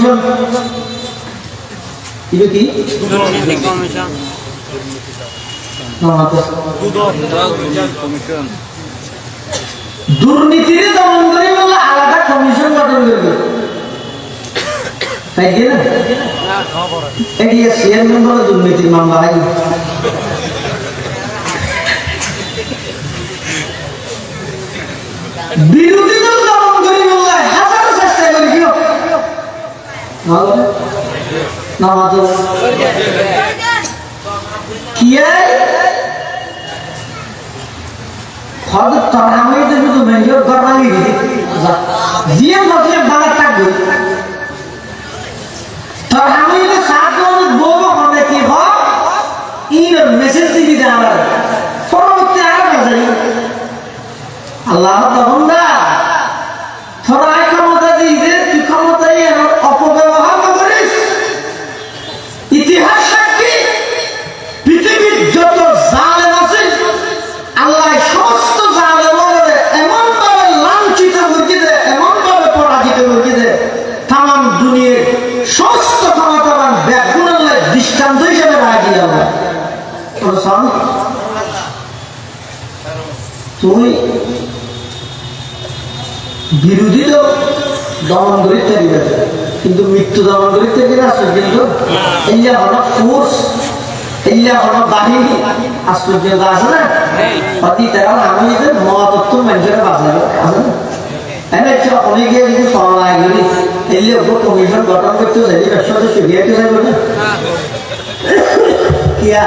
Commission এটা কি দুর্নীতির দমন করে বলে আলাদা কমিশন গঠন করবে তাই কি না এটি চেয়ারম্যান বলে দুর্নীতির মামলা হয় বিরোধী দল দমন করে বললে হাজার চেষ্টা করে কি না মাত্র কি খদ তরামে তো শুধু মেজর করবালি জিয়া মতলে বালা থাকবে তরামে তো সাত বড় হবে কি হয় ইন মেসেজ দিবি জানার পরবর্তী আর বাজাই আল্লাহ বান্দা তোরা ক্ষমতা দিতে তুই ক্ষমতায় অপব্যবহার করিস ইতিহাস সাক্ষী পৃথিবীর যত জালেম আছে আল্লাহ সমস্ত জালেমের এমন ভাবে লাঞ্ছিত করে দেয় এমন ভাবে পরাজিত করে দেয় তাম দুনিয়ার সমস্ত ক্ষমতাবান ব্যাগুনের দৃষ্টান্ত হিসেবে রায় দিয়ে আল্লাহ তুমি বিরোধী দমন করিতে দিবে কিন্তু মৃত্যু দমন করিতে দিবে আসলে কিন্তু এইয়া হলো ফোর্স এইয়া হলো বাহিনী আশ্চর্য আছে না অতি তারা আমি যে মহাতত্ত্ব মানুষের বাঁচাবে আছে না এনে অনেকে যদি সরলায় গেলি এইলে উপর কমিশন গঠন করতে চাই ব্যবসাতে সুবিধাতে চাইব না কিয়া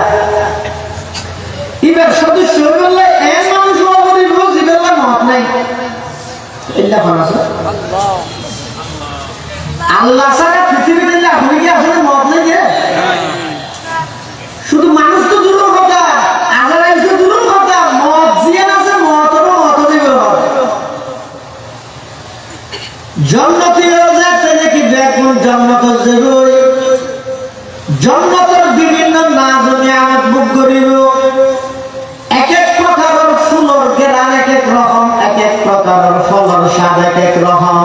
এই ব্যবসাতে শুরু করলে এক মানুষ করিব জীবের মত নাই এল্লা কোন আছে আল্লাহ ছাড়া পৃথিবীতে যা হয়ে গিয়ে আসলে মত নেই যে শুধু মানুষ তো দূরের কথা আল্লাহ এসে দূরের কথা মত জিয়ান আছে মতেরও মত দিবে জন্নতি যাতে নাকি দেখুন জন্নত যাবই জন্নতের বিভিন্ন নাজ নিয়ামত ভোগ করিব এক এক প্রকারের ফুলের ঘেরান এক এক রকম এক এক প্রকারের ফলের স্বাদ এক এক রকম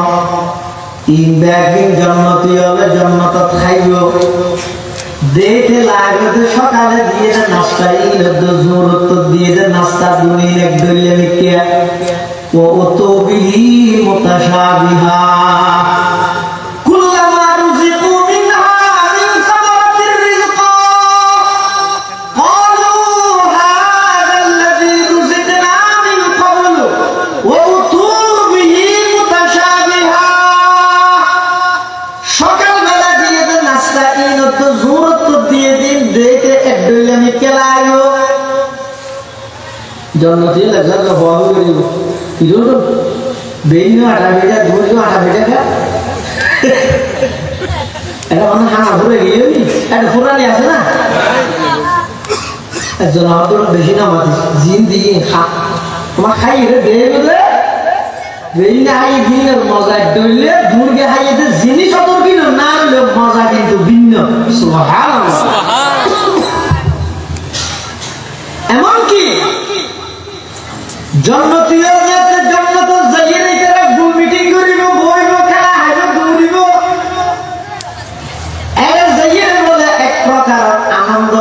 তিন ব্যাগিন জন্নতি হলে জন্নত খাইব দেখে লাগবে সকালে দিয়ে যে নাস্তা জোরত দিয়ে যে নাস্তা দুনিন এক দলিয়া লিখিয়া ও তো বিহি মুতাশাবিহা কুল্লামা রুজিকু মিনহা মিন সামারাতির রিজকা ক্বালু হাযা আল্লাযী রুজিকনা মিন ক্বাবল ওয়া উতু বিহি মুতাশাবিহা সকালবেলা দিয়ে যে নাস্তা ইনত জোরত দিয়ে দিন দেখে এক দলিয়া কেলাইও জন্নতি লাগা হওয়া করিব কিরো বেইন আটা ভেজা দুধ আটা ভেজা খা এটা অনেক হানা ঘুরে গিয়ে একটা ফুরানি আছে না একজন হয়তো বেশি না মাতি জিন দিয়ে খা তোমার খাই রে বেয়ে বলে বেইন হাই দিনের মজা ডইলে দুর্গে হাইতে জিনিস অতর কিন না হলে মজা কিন্তু ভিন্ন সুবহানাল্লাহ এমনকি জন্নতীয় যাতে জন্নত যাইয়ে তারা গ্রুপ মিটিং করিব বইব খেলা হাইব দৌড়িব এরা যাইয়ে বলে এক প্রকার আনন্দ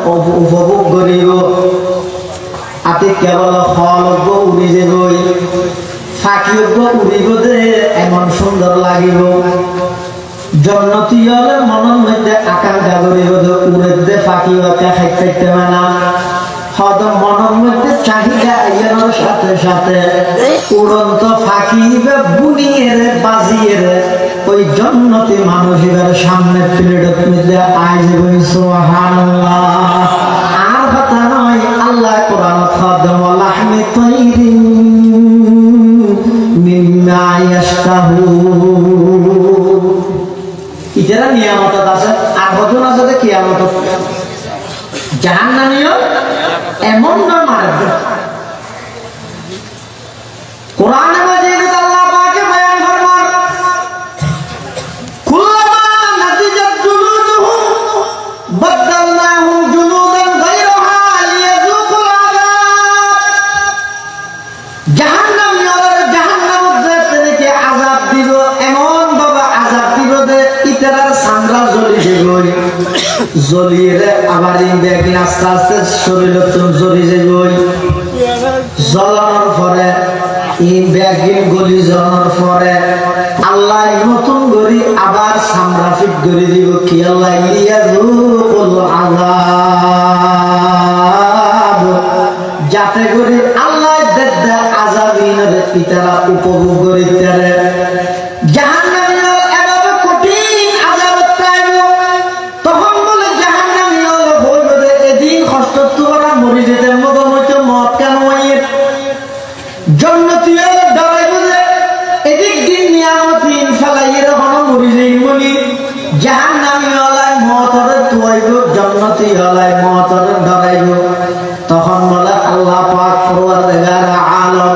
উপভোগ করিব আতে কেবল ফলজ্ঞ উড়ি যাবই ফাঁকিজ্ঞ উড়িব দে এমন সুন্দর লাগিব জন্নতীয় মনের মধ্যে আকাঙ্ক্ষা করিব উড়ে দে ফাঁকি বাঁকা খাইতে মানা হদ মনের মধ্যে চাহিদা আইয়ানোর সাথে সাথে উড়ন্ত ফাঁকি বুনিয়ে বাজিয়ে ওই জন্নতি মানুষের সামনে প্লেটের মধ্যে আইজ সুবহানাল্লাহ আর কথা নয় আল্লাহ কোরআন খাদম লাহমি তাইরিন মিম্মা ইয়াশতাহু ইতারা নিয়ামত আছে আর হতো না যাতে কিয়ামত জাহান্নামীও এমন না মারবে কোরআনে মাজিদে আল্লাহ পাক বয়ান ফরমান কুল্লামা নাদিজাত জুলুদুহুম বাদদালনাহুম জুলুদান গায়রাহা লিয়াযুকুল আযাব জাহান্নামীদের জাহান্নামে যেতে আযাব দিব এমন ভাবে আযাব দিব যে ইতার জ্বলিয়ে আবার ইনব্যাগিন আস্তে আস্তে শরীর জ্বলি যাবই জ্বলানোর পরে ইনব্যাগিন গলি জ্বলানোর পরে আল্লাহ নতুন গড়ি আবার সামরা ফিট করে দিব কি আল্লাহ ইয়াযুকুল আযাব যাতে করে আল্লাহ দেদা আযাবিনের পিতারা উপভোগ করিতে পারে জাহান্নামীরা এভাবে কঠিন আযাব পাইব তখন বলে জাহান্নামীরা বলবে এদিন কষ্ট তোরা মরে যেতে মত মতো মত কেন হইয়ে জান্নাতীরা ডরাইবে যে এদিক দিন নিয়ামতিন ফলাইয়ের হন মরে যাই বলি জাহান্নামীরা মতরে তুয়াইব জান্নাতীরা মতরে ডরাইব তখন বলে আল্লাহ পাক পরওয়ারদিগার আলম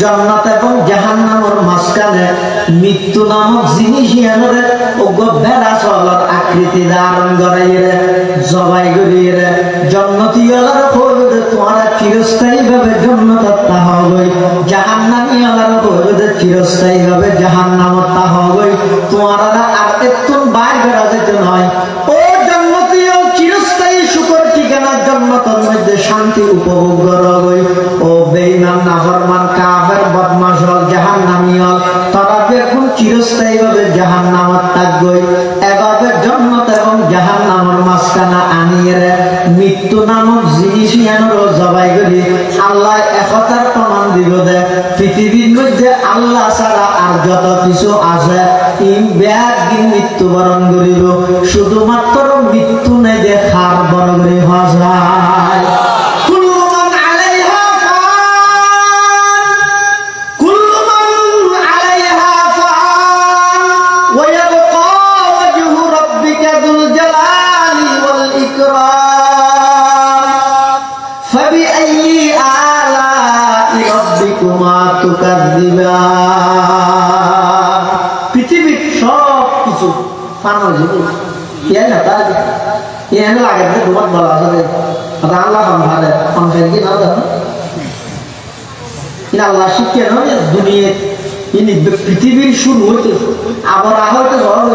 জান্নাত এবং জাহান্নামের মাঝখানে মৃত্যু নামক জিনিস ইয়ানরে ওগো বেড়া চলার আকৃতি ধারণ করাইরে জবাই করিয়ে জান্নাতীয়লার কইবে তোমারা চিরস্থায়ী ভাবে জান্নাতত তা হবে জাহান্নামীয়লার কইবে চিরস্থায়ী ভাবে জাহান্নামত তা হবে তোমারা আর এতন বাইর করা যেতে নয় ও জান্নাতীয় চিরস্থায়ী সুখের ঠিকানা জান্নাতের মধ্যে শান্তি উপভোগ করবে ও বেঈমান নাফরমান কাফের বদমাশ হল জাহান্নামী হল তারা এখন চিরস্থায়ী ভাবে জাহান্নামত থাকবে এভাবে জান্নাত এবং জাহান্নামের মাঝখানে আনিয়ে মৃত্যু নামক জিনিস ইয়ানোর জবাই করি আল্লাহ একতার প্রমাণ দিব দে পৃথিবীর মধ্যে আল্লাহ ছাড়া আর যত কিছু আছে ইন ব্যাগিন মৃত্যুবরণ করিব শুধুমাত্র মৃত্যু নেই যে খার বড় করে হওয়া যায় পৃথিবীর সব কিছু পানো জীবন লাগে তোমার বলা আছে আল্লাহ সম্ভারে সংসার কি না দেখো আল্লাহ শিখে নয় দুনিয়া পৃথিবীর শুরু হইতে আবার আহতে ঝড়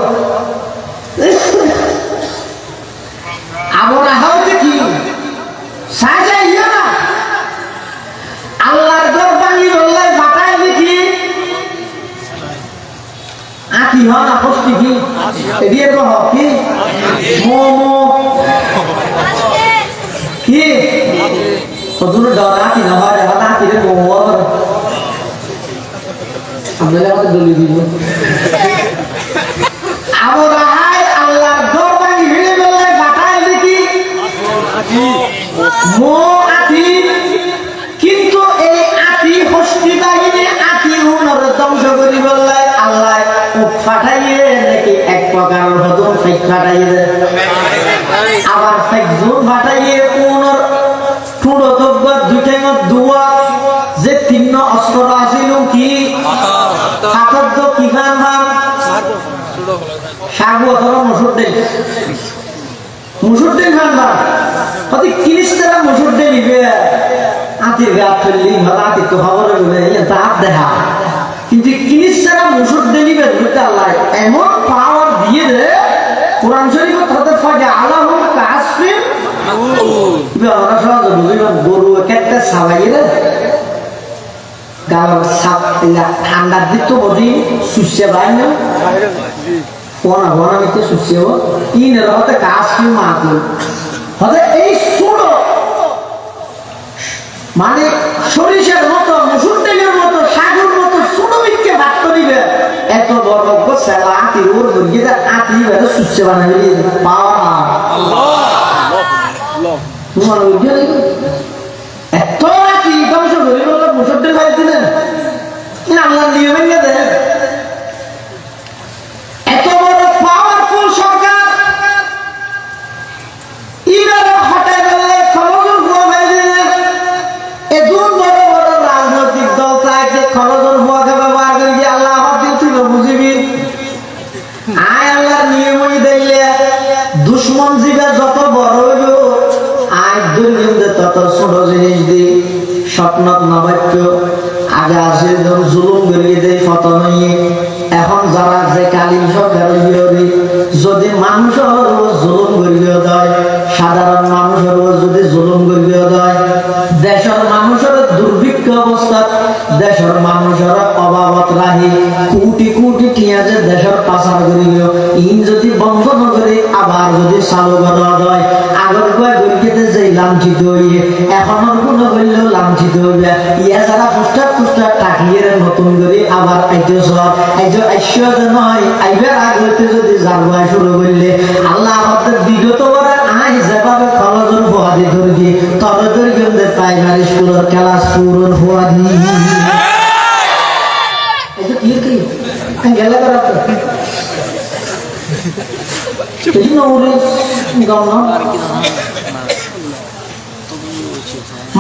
আবার আহতে কি সাজা ইয়া না আল্লাহর ঘর ভাঙি বললে ফাটাই দেখি আতি হন আপস্তি কি এদিকে কহ কি মোমো কি কতগুলো ডর আতি না হয় এখন আতি রে মোমো আমরা আমাদের দলি দিব আমরা হাই আল্লাহর ঘর ভাঙি ভিড়ে বললে ফাটাই দেখি মো আতি কিন্তু এই আতি হস্তি বাহিনী আতি হুনর ধ্বংস করি বললে আল্লাহ ফাটাইয়ে নাকি এক প্রকারের হদম ফেক ফাটাইয়ে আবার ফেক জোর ফাটাইয়ে উনর ঠুড়ো দব্বা দুটেঙত দুয়া যে তিন্ন অস্ত্র আছিল কি হাতত কিখান ভান সাগু অথবা মুসুর খান ভান অতি কিনিস্তারা মুসুর ডে নিবে আতির গাছ ফেললি আতির তো খবরে বলে দাঁত দেখা কিন্তু কিনিস্তারা মুসুর ডে নিবে আল্লাহ এমন পাওয়ার দিয়ে দে কোরআন শরীফ হতে ফাজা আল্লাহ কাসফিন আমরা সহজে বুঝলাম গরু একটা সাবাই রে গাল সাপ ঠান্ডার দিক তো বদি সুসে ভাই না কোনা কোনা মিতে সুসে ও ইন রহতে কাসফিন মাতু হতে এই সুড়ো মানে সরিষার মতো মুসুর তেলের মতো সাগর মতো সুড়োমিককে ভাত করিবে এত বড় সেলা আতি ওর বলিয়ে আতি বেড়ে সুসে বানাবে পাওয়া তোমার উঠে এত আতি ধ্বংস করে বললো মুসুর তেল ভাই দিলেন আল্লাহ নিয়মে নিয়ে দেন এত বড় পাওয়ারফুল সরকার ইরারা হঠাৎ বললে খরচের ভুয়া ভাই দিলেন এদুন বড় বড় রাজনৈতিক দল তাকে খরচের ভুয়াকে ব্যবহার করে দিয়ে আল্লাহ দিল ছিল বুঝিবি আয় আল্লাহর নিয়মই দিলে দুশ্মন জিগা যত বড় হইল আয় দুর্গন্ধ তত ছোট জিনিস দি স্বপ্নত নবাক্য আগে আসে জুলুম গড়িয়ে দেয় ফতন হইয়ে এখন যারা যে কালীন সরকার যদি মানুষ জুলুম গড়িয়ে ইন যদি বন্ধ নগরে আবার যদি চালু করা হয় আগর কয় গরিকেতে যে লাঞ্ছিত হইয়ে এখনের কোনো হইলেও লাঞ্ছিত হইবে ইয়া যারা পুষ্টার টাকিয়ে নতুন করে আবার আইতে সব আইসিও যে নয় আইবার আগ হইতে যদি জারবাই শুরু করলে আল্লাহ আমাদের বিগত করে আই যেভাবে কলেজের ফোয়াদি ধরছি তবে ধরকে প্রাইমারি স্কুলের ক্লাস পুরোর ফোয়াদি গেলে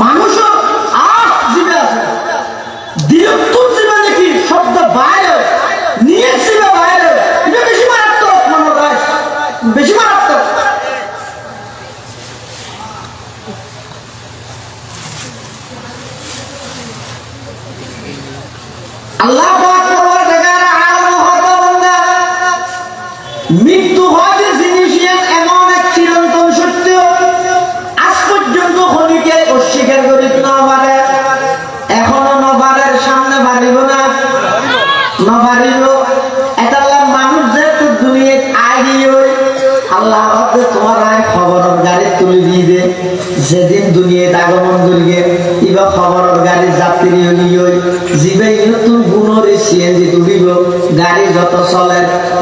মানুষ জীবে আছে দীর্ঘ জীবে দেখি শব্দ বাইরে নিয়ে জীবে বাইরে এটা বেশি মারাত্মক মনে হয় বেশি মারাত্মক আল্লাহ মৃত্যু হয় যে জিনিস এমন এক চিরন্তন সত্য আজ পর্যন্ত খনিকে অস্বীকার করিত না পারে এখনো নবারের সামনে বাড়িব না নবারিব এটা মানুষ যেহেতু দুনিয়া আইডিয়ে আল্লাহ তোমার খবরের গাড়ি তুলে দিয়ে দে যেদিন দুনিয়াতে আগমন করিয়ে এবার খবরের গাড়ি যাত্রী হলিয়ে যিবে নতুন গুণরি সিএনজি তুলিব গাড়ি যত চলে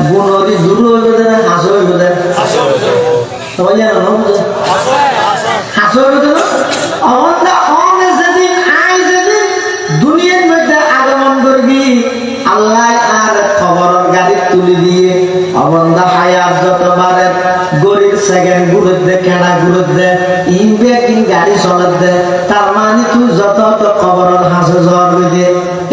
গুণরি দূর হইব না হাস হইব না সবাই জানো না বুঝে হাস হইব না অবন্ধা অনে যেদিন আই যেদিন দুনিয়ার মধ্যে আগমন করবি আল্লাহ আর খবরের গাড়ি তুলে দিয়ে অবন্ধা হায়াত যত বাড়ে গরিব সেকেন্ড ঘুরে দে কেনা ঘুরে দে ইনবে কিন গাড়ি চলে দে তার মানে তুই যত খবরের হাসে জ্বর দে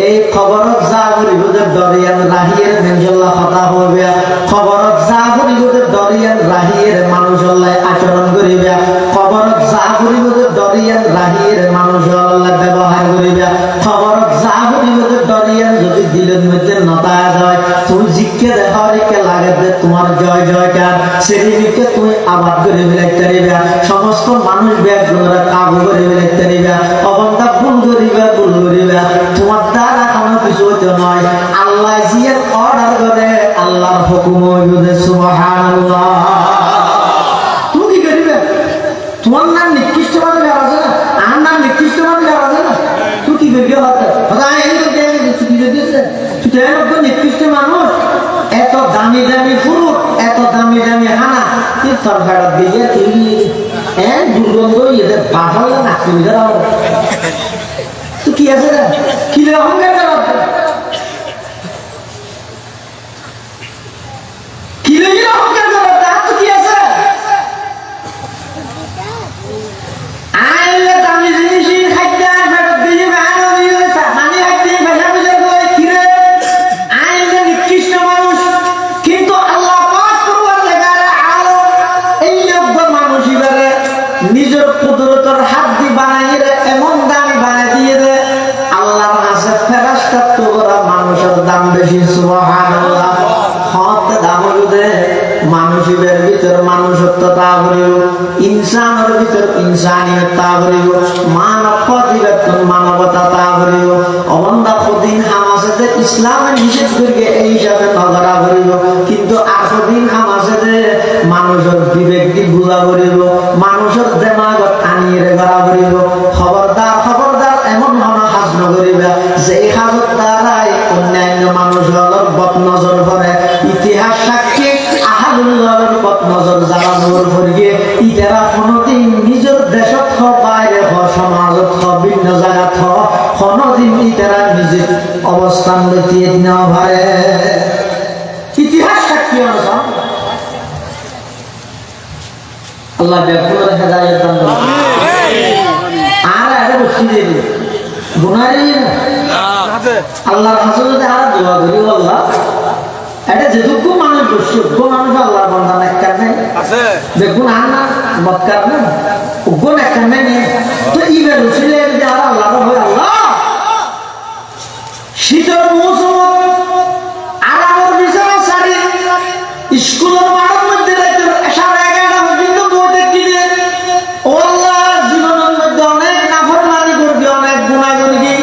এই খবরত যা করিবদের দরিয়ান রাহিয়ের মেনজল্লা কথা হইবে খবরত যা করিবদের দরিয়ান রাহিয়ের মানুষল্লাই আচরণ করিবে খবরত যা করিবদের দরিয়ান রাহিয়ের মানুষল্লাই ব্যবহার করিবে খবরত যা করিবদের দরিয়ান যদি দিলের মধ্যে নতায় যায় তুই জিজ্ঞে দেখারিকে লাগে দে তোমার জয় জয়কার সেদিকে তুই আবাদ করে ফেলতে পারিবে সমস্ত মানুষ ব্যাগ করে কাবু করে ফেলতে পারিবে অবন্ধা ভুল করিবে তোমার দ্বারা কোনো কিছু হইতে নয় আল্লাহ জিয়ের অর্ডার করে আল্লাহর হুকুম হইবে সুবহানাল্লাহ তুমি কি করিবে তোমার নাম নিকৃষ্ট ভাবে গাওয়া আছে না আর নাম নিকৃষ্ট ভাবে গাওয়া আছে না তুই কি করিবে নিকৃষ্ট মানুষ এত দামি দামি ফুরুট এত দামি দামি হানা কি তরকার দিয়ে তুই দুর্গন্ধ এদের বাহাল না সুবিধা তো কি আছে কি অহংকার কি অহংকার তো কি আছে আইলে দামি জিনিস খাদ্য ফেরত দিয়ে পানি খাইতে ভেজা ভেজা করে কিরে আইলে নিকৃষ্ট মানুষ কিন্তু আল্লাহ পাক করবার লেগারে আলো এই যোগ্য মানুষ এবারে নিজের কুদরতের হাত দিয়ে বানাইয়ে এমন দামি বানাই দিয়ে দে আল্লাহর কাছে ফেরেশতা তো করা মানুষের দাম বেশি সুবহানাল্লাহ হত দাম দে মানুষের ভিতর মানুষত্বতা ভরিব ইনসানের ভিতর ইনসানিয়তটা ভরিব মানবতার মানবতাটা ভরিব অবন্ধা প্রতিদিন হামাসে ইসলামের নিষেধ করিয়ে এই হিসাবে নজরা ভরিব কিন্তু আজদিন হামাসে মানুষের বিবেক দি বুঝা ভরিব মানুষের দেমাগত আনিয়ে গড়া ভরিব খবরদার এমন মনে হাজ নকরিবা যে এই হাজত দ্বারাই অন্যান্য মানুষের বদ নজর করে ইতিহাস সাক্ষী আহাদুল্লাহর বদ নজর জ্বালানোর ভরিয়ে ইতারা কোনোদিন নিজের দেশত বাইরে সমাজত ভিন্ন জায়গাত কোনোদিন ইতারা নিজের অবস্থান লইতে না পারে ইতিহাস সাক্ষী অনুসার আল্লাহ বেকুলের হেদায়েত দান করুন আর আরে বসি দেব গুনারি আল্লাহর কাছে যদি আর দোয়া করি আল্লাহ এটা যেটুকু মানুষ যোগ্য মানুষ আল্লাহর বান্দা নেককার নেই দেখুন আর না বদকার নেই যোগ্য নেককার নেই তো ইবের রসিলে যদি আর আল্লাহর হয় আল্লাহ শীতের মৌসুম আর আমার বিছানা সারি স্কুলের মাঠের মধ্যে সাড়ে 11টা পর্যন্ত বইতে কিনে ও আল্লাহ জীবনের মধ্যে অনেক নাফরমানি করবি অনেক গুনাহ করবি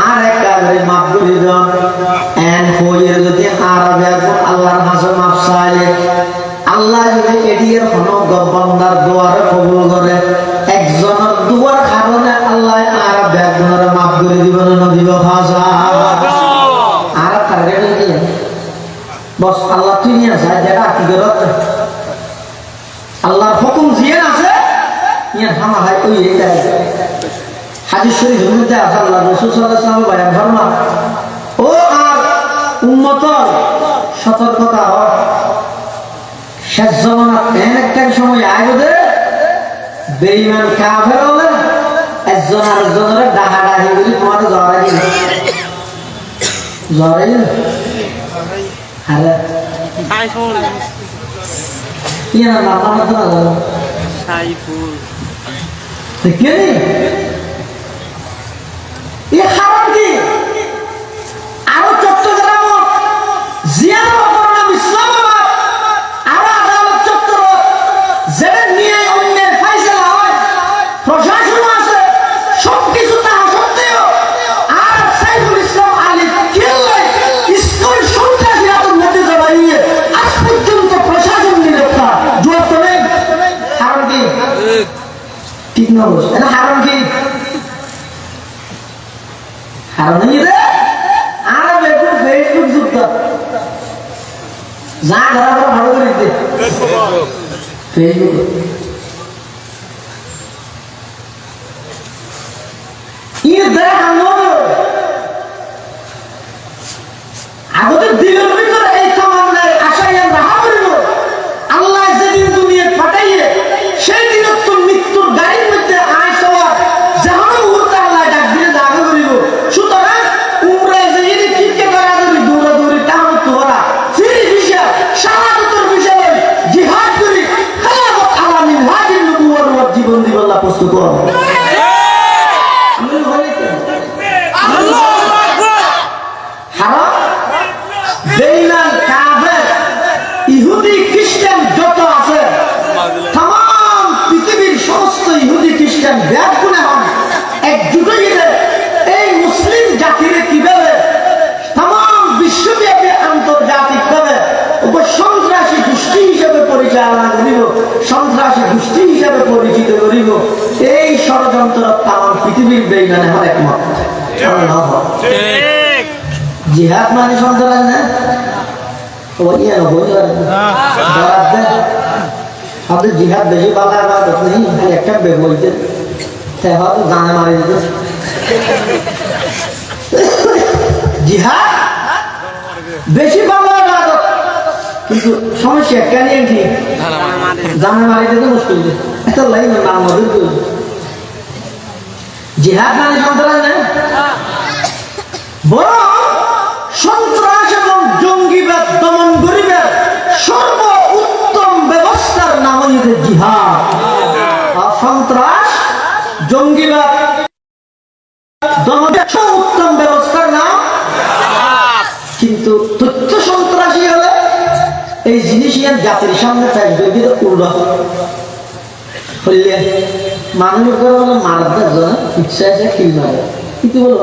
আর একটা মাফ করে দাও এন্ড হয়ে যদি আর আল্লাহর কাছে মাফ চাই আল্লাহর দোয়ার কবুল করে একজনের দোয়ার কারণে আল্লাহ আর বেগুনের মাফ করে দিব না দিব খাজা আর টার্গেট কি বস আল্লাহ তুই নিয়ে যায় যেটা কি করত আল্লাহর হুকুম দিয়ে আছে নিয়ে হামা হয় ওই এটা হাদিস শরীফের মধ্যে আছে আল্লাহ রাসূল সাল্লাল্লাহু আলাইহি ওয়াসাল্লাম বয়ান ফরমান ও আর উম্মতর সতর্কতা হ শেষ জামানাত এমন একটা সময় আইবে বেঈমান কাফের হলে একজন আরেকজনের ডাহাডাহি করে তোমার জড়াই দিবে জড়াই আরে কি না নাম তো না সাইফুল দেখি এই হারাম কি আরো চট্টগ্রাম জিয়ারত নাম ইসলামাবাদ আরো আদালত চত্বর যেটা নিয়ে অন্যের ফাইসলা হয় প্রশাসন আছে সবকিছু তাহা সত্ত্বেও আর সাইফুল ইসলাম আলী কেল্লাই স্কুল সন্ত্রাসী আতঙ্ক মধ্যে জড়াইয়ে আজ পর্যন্ত প্রশাসন নিরক্ষা জোর তো নেই হারাম কি ঠিক না বস এটা হারাম কি হারাম নেই রে আর বেকুন ফেসবুক যুক্ত যা ধরা ধরা ভালো করে দে ফেসবুক ইয়ে দেখ আগতে দিলের ভিতরে এই তামান্নার আশায় আমরা হারিব আল্লাহ যেদিন দুনিয়া পাঠাইয়ে সেই দিন তো মৃত্যুর গাড়ির মধ্যে আয় সওয়ার জাহান মুহূর্তে আল্লাহ ডাক দিলে জাগে করিব সুতরাং উমরা যেদিন কিকে করা যাবে দৌড়াদৌড়ি তাহলে তোরা ফিরি বিষয় শাহাদাতের বিষয় জিহাদ করি খালাফত আলামিন হাজির নবুয়্যত জীবন দিব আল্লাহ প্রস্তুত কর আমি বলি তো আল্লাহু আকবার হারাম বেঈমান কাফের ইহুদি খ্রিস্টান যত আছে तमाम পৃথিবীর সমস্ত ইহুদি খ্রিস্টান ব্যাপগুনে হন একজুট হয়ে এই মুসলিম জাতির কিভাবে तमाम বিশ্বব্যাপী আন্তর্জাতিকভাবে সন্ত্রাসী গোষ্ঠী হিসেবে পরিচালনা করিব সন্ত্রাসী গোষ্ঠী হিসেবে পরিচিত করিব এই ষড়যন্ত্র तमाम পৃথিবীর বেঈমানে হন একমত ঠিক জিহাদ মানে সন্ত্রাস না ওই আর হই আর আমাদের জিহাদ বেশি বাধা বাধা নেই একটা বলতে হয়তো জানা মারি দিত জিহাদ বেশি বাধা বাধা কিন্তু সমস্যা কেন কি জানা মারি দিতে মুশকিল এত লাইন নাম মধ্যে জিহাদ মানে সন্ত্রাস না বড় সন্ত্রাস এবং জঙ্গিবাদ দমন করিবে সর্ব উত্তম ব্যবস্থার নাম হইতে জিহাদ সন্ত্রাস জঙ্গিবাদ দমনের উত্তম ব্যবস্থার নাম কিন্তু তথ্য সন্ত্রাসী হলে এই জিনিস জাতির সামনে থাকবে কিন্তু উড়া হইলে মানুষ করে মারতে ইচ্ছা আছে কিল মারে কিন্তু বলো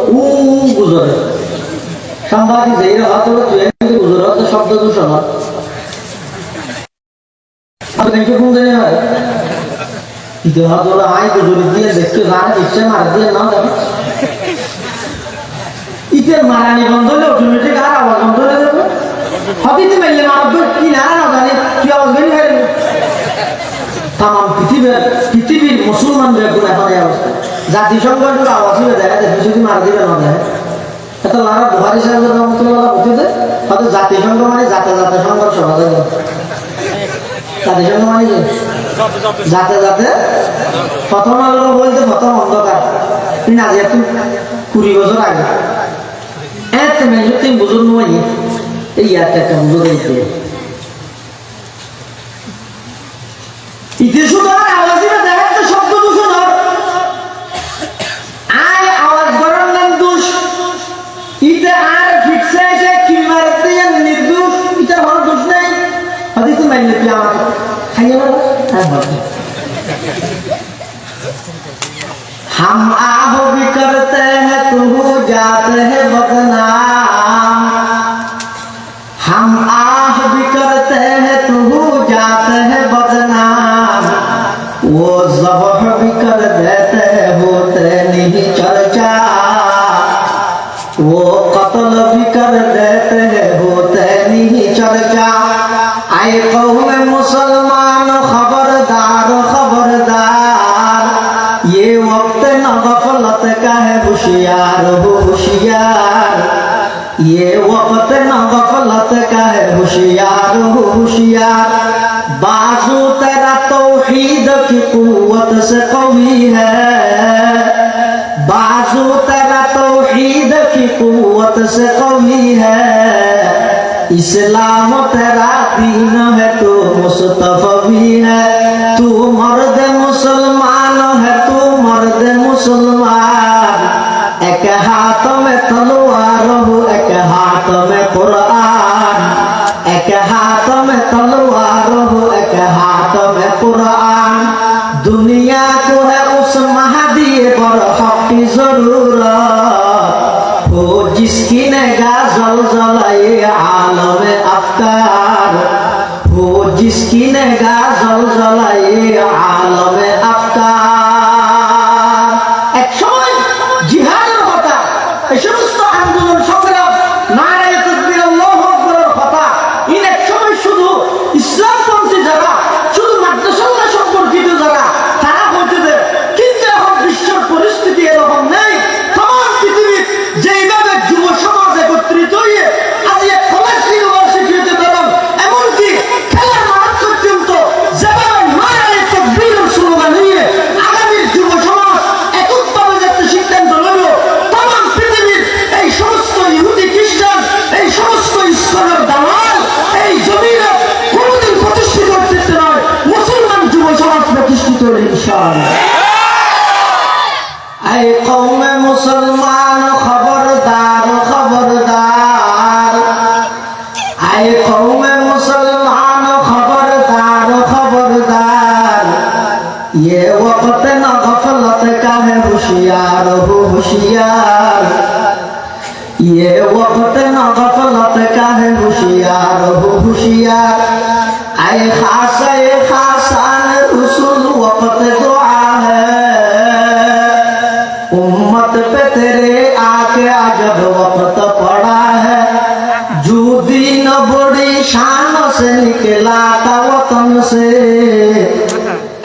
গুজরে সাংবাদিক যেই হয়তো গুজরে হয়তো শব্দ দূষণ হয় মারানি বন্ধ হলে অটোমেটিক আর আওয়াজ বন্ধ হয়ে যাবে হকিতে মেলে মারবে কি না জানি কি আওয়াজ বেরিয়ে গেল তামাম পৃথিবীর মুসলমানদের এখন অবস্থা জাতিসংঘের আওয়াজ হয়ে দেখা যায় যদি মারা দিবে না যায় এত লারা বুহারি সাহেবের রহমতুল্লাহ বলতে হয়তো জাতিসংঘ মানে জাতে জাতে সংঘর্ষ হবে জাতিসংঘ মানে কি যাতে যাতে প্রথম আলো বলতে প্রথম অন্ধকার না যেহেতু 20 বছর আগে এত মেয়ে তুমি বুঝুন নয় এই একটা বুঝে দিতে ইতিহাস দ্বারা আওয়াজিরা দেখাতে শব্দ দূষণ আর আওয়াজ করার নাম দোষ ইতে আর ফিক্সে এসে কি মারতে নির্দোষ এটা বড় দোষ নাই হয়তো মাইনে তুই আমার খাইয়ে বলো हम आह भी करते हैं तू जाते हैं बदनाम हम आह भी करते हैं तू जाते हैं बदनाम मुसलमान खबरदार खबरदार, ये वक्त न गफलत का है होशियार हो होशियार, ये वक्त न गफलत का है होशियार हो होशियार। बाजू तेरा तौहीद की कुव्वत से कवी है, बाजू तेरा तौहीद की कुव्वत से कवी है। इस्लाम तेरा दीन है तो मुस्तफवी है, तू मर्द मुसलमान है, तू मर्द मुसलमान। एक हाथ में तलवार हो, एक हाथ में कुरान, एक हाथ में तलवार हो, एक हाथ में कुरान। दुनिया को है उस महदी पर हक की जरूरत, हो जिसकी निगाह जलजलाए आलम अफकार, हो जिसकी निगाह जलजलाए आलम अफकार। एक समय जिहाদের কথা, এই সমস্ত আন্দোলন সংগ্রাম, নারায়ে তাকবীর আল্লাহু আকবারের কথা, ইন এক সময় শুধু ইসলামপন্থী যারা, শুধু মাদ্রাসা সম্পর্কিত যারা, তারা বলতে দেয়। কিন্তু এখন বিশ্বের পরিস্থিতি এরকম নেই। তমাম পৃথিবীর যেইভাবে যুব সমাজ একত্রিত হয়ে আজ এক কলেজ ইউনিভার্সিটি হতে পারেন, এমনকি খেলার মাঠ পর্যন্ত যেভাবে নারায়ে তাকবীরের স্লোগান নিয়ে আগামী যুব সমাজ এককভাবে যাতে সিদ্ধান্ত নিল, তমাম পৃথিবীর এই সমস্ত ইহুদি খ্রিস্টান, এই সমস্ত ইসকনের দালাল এই জমিনে কোনোদিন প্রতিষ্ঠিত করতে নয়, মুসলমান যুব সমাজ প্রতিষ্ঠিত হল ইনশাআল্লাহ। ऐ कौम मुसलमान खबरदार खबरदार, ऐ कौम मुसलमान खबरदार खबरदार, ये वक्त न गफलत का है होशियार हो होशियार, ये वक्त न गफलत का है होशियार हो होशियार। ऐ खासान रसूल वक्त दुआ है, उम्मत पे तेरे आके अजब वक्त पड़ा है। जो दिन बड़ी शान से निकला था वतन से,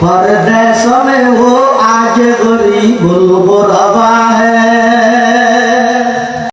परदेश में वो आज गरीब गुरबा है।